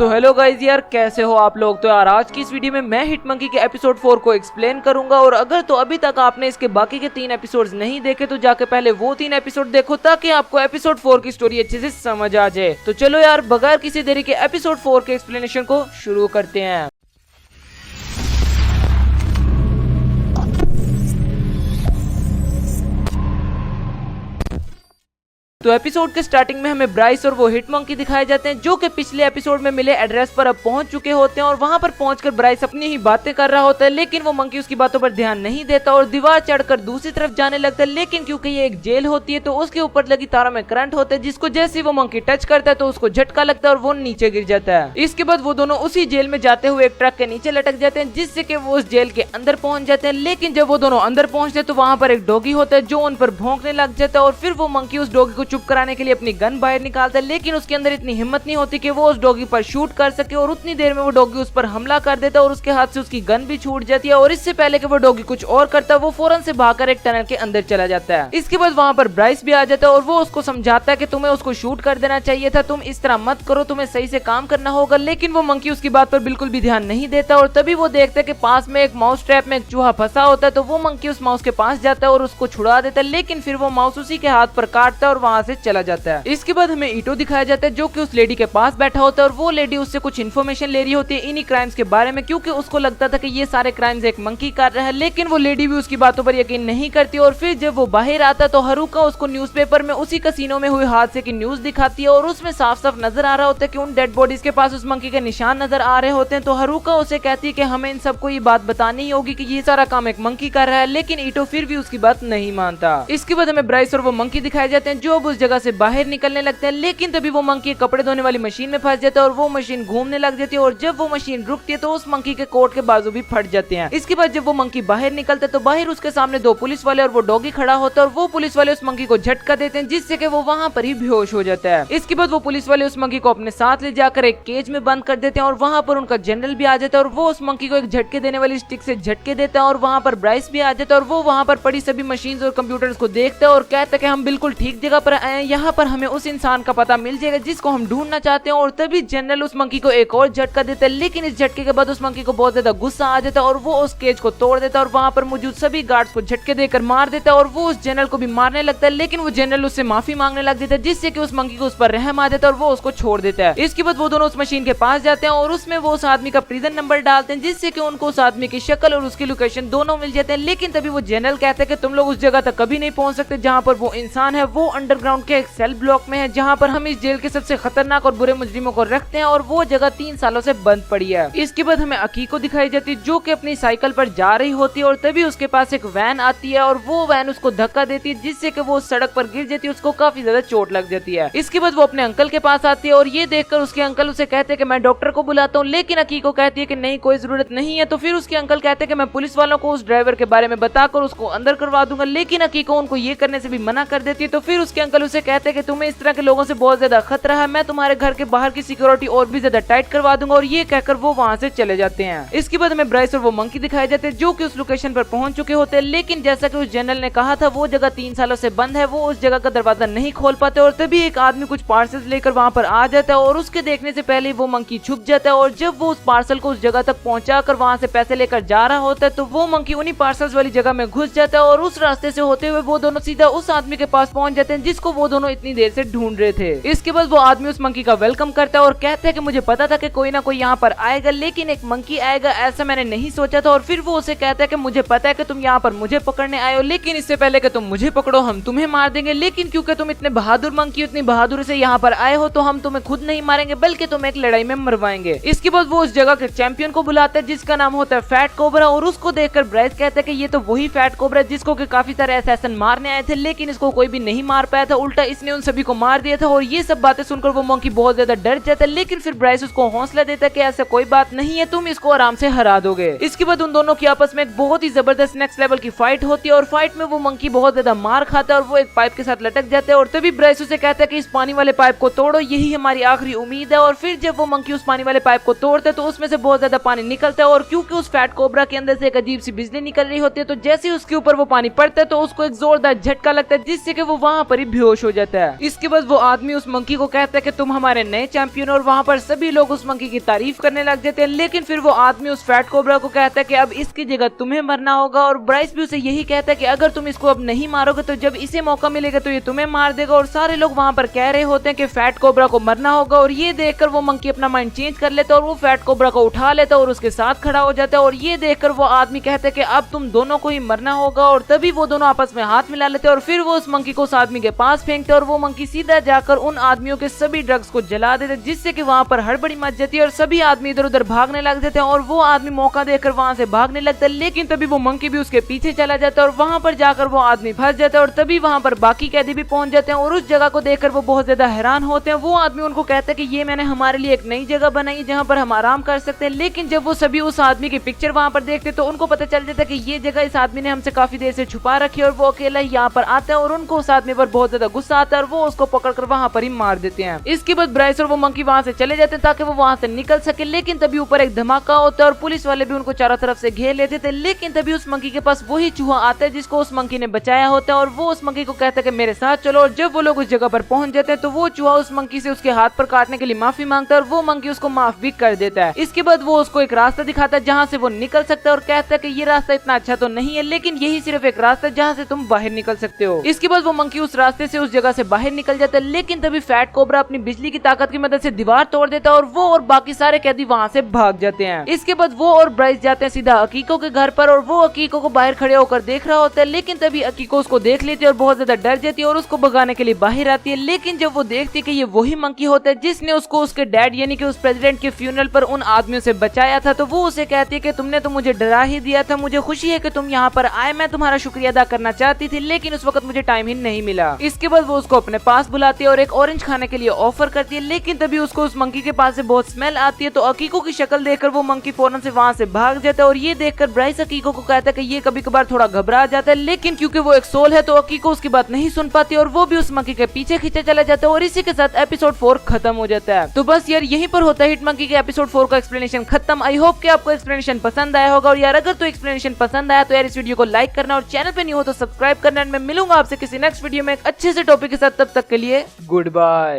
So hello guys यार, कैसे हो आप लोग। तो यार आज की इस वीडियो में मैं हिटमंकी के एपिसोड 4 को एक्सप्लेन करूंगा। और अगर तो अभी तक आपने इसके बाकी के 3 एपिसोड्स नहीं देखे तो जाके पहले वो 3 एपिसोड देखो ताकि आपको एपिसोड 4 की स्टोरी अच्छे से समझ आ जाए। तो चलो यार बगैर किसी देरी के एपिसोड 4 के एक्सप्लेनेशन को शुरू करते हैं। तो एपिसोड के स्टार्टिंग में हमें ब्राइस और वो हिटमंकी दिखाए जाते हैं जो कि पिछले एपिसोड में मिले एड्रेस पर अब पहुंच चुके होते हैं। और वहां पर पहुंचकर ब्राइस अपनी ही बातें कर रहा होता है, लेकिन वो मंकी उसकी बातों पर ध्यान नहीं देता और दीवार चढ़कर दूसरी तरफ जाने लगता है। लेकिन क्योंकि ये एक जेल होती है तो उसके ऊपर लगी तारों में करंट होता है, जिसको जैसे ही वो मंकी टच करता है तो उसको झटका लगता है और वो नीचे गिर जाता है। इसके बाद वो दोनों उसी जेल में जाते हुए एक ट्रक के नीचे लटक जाते हैं, जिससे कि वो उस जेल के अंदर पहुंच जाते हैं। लेकिन जब वो दोनों अंदर पहुंचते हैं तो वहां पर एक डॉगी होता है जो उन पर भौंकने लग जाता है। और फिर वो मंकी उस डॉगी को चुप कराने के लिए अपनी गन बाहर निकालता है, लेकिन उसके अंदर इतनी हिम्मत नहीं होती कि वो उस डॉगी पर शूट कर सके। और उतनी देर में वो डॉगी उस पर हमला कर देता है और उसके हाथ से उसकी गन भी छूट जाती है। और इससे पहले कि वो डॉगी कुछ और करता है वो फौरन से भागकर एक टनल के अंदर चला जाता है। इसके बाद वहां पर ब्राइस भी आ जाता है और वो उसको समझाता है कि तुम्हें उसको शूट कर देना चाहिए था, तुम इस तरह मत करो, तुम्हें सही से काम करना होगा। लेकिन वो मंकी उसकी बात पर बिल्कुल भी ध्यान नहीं देता। और तभी वो देखता है कि पास में एक माउस ट्रैप में एक चूहा फंसा होता है। तो वो मंकी उस माउस के पास जाता है और उसको छुड़ा देता है, लेकिन फिर वो माउस उसी के हाथ पर काटता है और वहां से चला जाता है। इसके बाद हमें ईटो दिखाया जाता है जो कि उस लेडी के पास बैठा होता है और वो लेडी उससे कुछ इन्फॉर्मेशन ले रही होती है इन्हीं क्राइम्स के बारे में, क्योंकि उसको लगता था कि ये सारे क्राइम्स एक मंकी कर रहा है। लेकिन वो लेडी भी उसकी बातों पर यकीन नहीं करती। और फिर जब वो बाहर आता तो हारुका उसको न्यूज़पेपर में उसी कसीनो में हुए हादसे की न्यूज दिखाती है और उसमें साफ साफ नजर आ रहा होता है कि उन डेड बॉडीज के पास उस मंकी के निशान नजर आ रहे होते हैं। तो हारुका उसे कहती है कि हमें इन सबको ये बात बतानी ही होगी कि ये सारा काम एक मंकी कर रहा है, लेकिन ईटो फिर भी उसकी बात नहीं मानता। इसके बाद हमें ब्राइस और वो मंकी दिखाए जाते हैं जो अब उस जगह से बाहर निकलने लगते हैं। लेकिन तभी वो मंकी कपड़े धोने वाली मशीन में फंस जाता है और वो मशीन घूमने लग जाती है। और जब वो मशीन रुकती है तो उस मंकी के कोट के बाजू भी फट जाते हैं। इसके बाद जब वो मंकी बाहर निकलता है तो बाहर उसके सामने 2 पुलिस वाले और वो डॉगी खड़ा होता है और वो पुलिस वाले उस मंकी को झटका देते हैं, जिससे कि वो वहां पर ही बेहोश हो जाता है। इसके बाद वो पुलिस वाले उस मंकी को अपने साथ ले जाकर एक केज में बंद कर देते हैं और वहां पर उनका जनरल भी आ जाता है और वो उस मंकी को एक झटके देने वाली स्टिक से झटके देता है। और वहां पर ब्राइस भी आ जाता है और वो वहां पर पड़ी सभी मशीन और कंप्यूटर्स को देखता है और कहता है कि हम बिल्कुल ठीक जगह पर आए हैं, यहाँ पर हमें उस इंसान का पता मिल जाएगा जिसको हम ढूंढना चाहते हैं। और तभी जनरल उस मंकी को एक और झटका देता है, लेकिन इस झटके के बाद उस मंकी को बहुत ज्यादा गुस्सा आ जाता है और वो उस केज को तोड़ देता है और वहां पर मौजूद सभी गार्ड्स को झटके देकर मार देता है। और वो उस जनरल को भी मारने लगता है, लेकिन वो जनरल उससे माफी मांगने लग जाता है, जिससे कि उस मंकी को उस पर रहम आ जाता है और वो उसको छोड़ देता है। इसके बाद वो दोनों उस मशीन के पास जाते हैं और उसमें वो उस आदमी का प्रिजन नंबर डालते हैं, जिससे कि उनको उस आदमी की शक्ल और उसकी लोकेशन दोनों मिल जाते हैं। लेकिन तभी वो जनरल कहते हैं कि तुम लोग उस जगह तक कभी नहीं पहुंच सकते जहां पर वो इंसान है, वो अंडरग्राउंड के एक सेल ब्लॉक में है जहां पर हम इस जेल के सबसे खतरनाक और बुरे मुजरिमों को रखते हैं और वो जगह 3 सालों से बंद पड़ी है। इसके बाद हमें अकीको दिखाई जाती है जो कि अपनी साइकिल पर जा रही होती है और तभी उसके पास एक वैन आती है और वो वैन उसको धक्का देती है, जिससे कि वो सड़क पर गिर जाती है, उसको काफी ज्यादा चोट लग जाती है। इसके बाद वो अपने अंकल के पास आती है और ये देखकर उसके अंकल उसे कहते हैं कि मैं डॉक्टर को बुलाता हूँ, लेकिन अकीको कहती है कि नहीं कोई जरूरत नहीं है। तो फिर उसके अंकल कहते हैं कि मैं पुलिस वालों को उस ड्राइवर के बारे में बताकर उसको अंदर करवा दूंगा, लेकिन अकीको उनको ये करने से भी मना कर देती है। तो फिर उसके अंकल उसे कहते हैं कि तुम्हें इस तरह के लोगों से बहुत ज्यादा खतरा है, मैं तुम्हारे घर के बाहर की सिक्योरिटी और भी ज्यादा टाइट करवा दूंगा। और ये कहकर वो वहां से चले जाते हैं। इसके बाद हमें ब्राइस और वो मंकी दिखाए जाते हैं जो कि उस लोकेशन पर पहुंच चुके होते हैं, लेकिन जैसा कि उस जनरल ने कहा था वो जगह 3 सालों से बंद है, वो उस जगह का दरवाजा नहीं खोल पाते। और तभी एक आदमी कुछ पार्सल्स लेकर वहां पर आ जाता है और उसके देखने से पहले वो मंकी छुप जाता है। और जब वो उस पार्सल को उस जगह तक पहुंचाकर वहां से पैसे लेकर जा रहा होता है तो वो मंकी उन्हीं पार्सल्स वाली जगह में घुस जाता है और उस रास्ते से होते हुए वो दोनों सीधा उस आदमी के पास पहुंच जाते हैं जिसको वो दोनों इतनी देर से ढूंढ रहे थे। इसके बाद वो आदमी उस मंकी का वेलकम करता है और कहता है कि मुझे पता था कि कोई ना कोई यहाँ पर आएगा, लेकिन एक मंकी आएगा ऐसा मैंने नहीं सोचा था। और फिर वो उसे कहता है कि मुझे पता है कि तुम यहाँ पर मुझे पकड़ने आए हो, लेकिन इससे पहले कि तुम मुझे पकड़ो हम तुम्हें मार देंगे, लेकिन क्योंकि तुम इतने बहादुर मंकी इतनी बहादुर से यहाँ पर आए हो तो हम तुम्हें खुद नहीं मारेंगे बल्कि तुम्हें एक लड़ाई में मरवाएंगे। इसके बाद वो उस जगह के चैंपियन को बुलाता है जिसका नाम होता है फैट कोबरा और उसको देखकर ब्राइस कहता है कि ये तो वही फैट कोबरा जिसको कि काफी सारे असैसिन मारने आए थे, लेकिन इसको कोई भी नहीं मार पाया था, उल्टा इसने उन सभी को मार दिया था। और ये सब बातें सुनकर वो मंकी बहुत ज्यादा डर जाता है, लेकिन फिर ब्राइस उसको हौसला देता है कि ऐसा कोई बात नहीं है, तुम इसको आराम से हरा दोगे। इसके बाद उन दोनों की आपस में एक बहुत ही जबरदस्त नेक्स्ट लेवल की फाइट होती है और फाइट में वो मंकी बहुत ज्यादा मार खाता है और वो एक पाइप के साथ लटक जाता है। और तभी ब्राइस उसे कहता है कि इस पानी वाले पाइप को तोड़ो, यही हमारी आखिरी उम्मीद है। और फिर जब वो मंकी उस पानी वाले पाइप को तोड़ता है तो उसमें से बहुत ज्यादा पानी निकलता है और क्योंकि उस फैट कोबरा के अंदर से एक अजीब सी बिजली निकल रही होती है तो जैसे ही उसके ऊपर वो पानी पड़ता है तो उसको एक जोरदार झटका लगता है, जिससे कि वो वहां पर ही बेहोश हो जाता है। इसके बाद वो आदमी उस मंकी को कहता है कि तुम हमारे नए चैंपियन, और वहाँ पर सभी लोग उस मंकी की तारीफ करने लग जाते हैं। लेकिन फिर वो आदमी उस फैट कोबरा को कहता है कि अब इसकी जगह तुम्हें मरना होगा, और ब्राइस भी उसे यही कहता है कि अगर तुम इसको अब नहीं मारोगे तो जब इसे मौका मिलेगा तो ये तुम्हें मार देगा। और सारे लोग वहाँ पर कह रहे होते हैं कि फैट कोबरा को मरना होगा, और ये देखकर वो मंकी अपना माइंड चेंज कर लेता है और वो फैट कोबरा को उठा लेता है और उसके साथ खड़ा हो जाता है। और ये देखकर वो आदमी कहता है कि अब तुम दोनों को ही मरना होगा, और तभी वो दोनों आपस में हाथ मिला लेते हैं। और फिर वो उस मंकी को उस आदमी के पास फेंकते हैं और वो मंकी सीधा जाकर उन आदमियों के सभी ड्रग्स को जला देते हैं, जिससे कि वहाँ पर हड़बड़ी मच जाती है और सभी आदमी इधर उधर भागने लग जाते हैं। और वो आदमी मौका देकर वहाँ से भागने लगता है, लेकिन तभी वो मंकी भी उसके पीछे चला जाता है और वहाँ पर जाकर वो आदमी फंस जाता है। और तभी वहाँ पर बाकी कैदी भी पहुंच जाते हैं और उस जगह को देखकर वो बहुत ज्यादा हैरान होते हैं। वो आदमी उनको कहता है कि ये मैंने हमारे लिए एक नई जगह बनाई है जहाँ पर हम आराम कर सकते हैं। लेकिन जब वो सभी उस आदमी की पिक्चर वहाँ पर देखते तो उनको पता चल जाता है कि ये जगह इस आदमी ने हमसे काफी देर से छुपा रखी है, और वो अकेला ही यहाँ पर आता है। और उनको उस आदमी पर बहुत ज्यादा गुस्सा आता है और वो उसको पकड़कर वहाँ पर ही मार देते हैं। इसके बाद ब्राइस और वो मंकी वहाँ से चले जाते हैं ताकि वो वहाँ से निकल सके। लेकिन तभी ऊपर एक धमाका होता है और पुलिस वाले भी उनको चारों तरफ से घेर लेते थे। लेकिन तभी उस मंकी के पास वही चूहा आता है जिसको उस मंकी ने बचाया होता है, और वो उस मंकी को कहता है कि मेरे साथ चलो। और जब वो लोग उस जगह पर पहुंच जाते हैं तो वो चूहा उस मंकी से उसके हाथ पर काटने के लिए माफी मांगता है और वो मंकी उसको माफ भी कर देता है। इसके बाद वो उसको एक रास्ता दिखाता है जहाँ से वो निकल सकता है और कहता है कि ये रास्ता इतना अच्छा तो नहीं है, लेकिन यही सिर्फ एक रास्ता है जहाँ से तुम बाहर निकल सकते हो। इसके बाद वो मंकी उस रास्ते से उस जगह से बाहर निकल जाता है। लेकिन तभी फैट कोबरा अपनी बिजली की ताकत की मदद से दीवार तोड़ देता है और वो और बाकी सारे कैदी वहाँ से भाग जाते हैं। इसके बाद वो और ब्राइस जाते हैं सीधा अकीको के घर पर, और वो अकीको को बाहर खड़े होकर देख रहा होता है। लेकिन तभी अकीको उसको देख लेती है और बहुत ज्यादा डर जाती है और उसको भगाने के लिए बाहर आती है। लेकिन जब वो देखती है कि ये वही मंकी होता है जिसने उसको उसके डैड यानी कि उस प्रेसिडेंट के फ्यूनरल पर उन आदमियों से बचाया था, तो वो उसे कहती है कि तुमने तो मुझे डरा ही दिया था, मुझे खुशी है कि तुम यहाँ पर आए, मैं तुम्हारा शुक्रिया अदा करना चाहती थी लेकिन उस वक्त मुझे टाइम ही नहीं मिला। इसके बाद वो उसको अपने पास बुलाती है और एक ऑरेंज खाने के लिए ऑफर करती है। लेकिन तभी उसको उस मंकी के पास से बहुत स्मेल आती है, तो अकीको की शक्ल देखकर वो मंकी फौरन से वहाँ से भाग जाता है। और ये देखकर ब्राइस अकीको को कहता है कि ये कभी कभार थोड़ा घबरा जाता है, लेकिन क्योंकि वो एक सोल है तो अकीको उसकी बात नहीं सुन पाती और वो भी उस मंकी के पीछे खींचे चला जाता है। और इसी के साथ एपिसोड 4 खत्म हो जाता है। तो बस यार यहीं पर होता है हिट मंकी के एपिसोड 4 का एक्सप्लेनेशन खत्म। आई होप कि आपको एक्सप्लेनेशन पसंद आया होगा, और यार अगर तो एक्सप्लेनेशन पसंद आया तो यार इस वीडियो को लाइक करना और चैनल पे नहीं हो तो सब्सक्राइब करना। मैं मिलूंगा आपसे किसी नेक्स्ट वीडियो में एक अच्छे से टॉपिक के साथ, तब तक के लिए गुड बाय।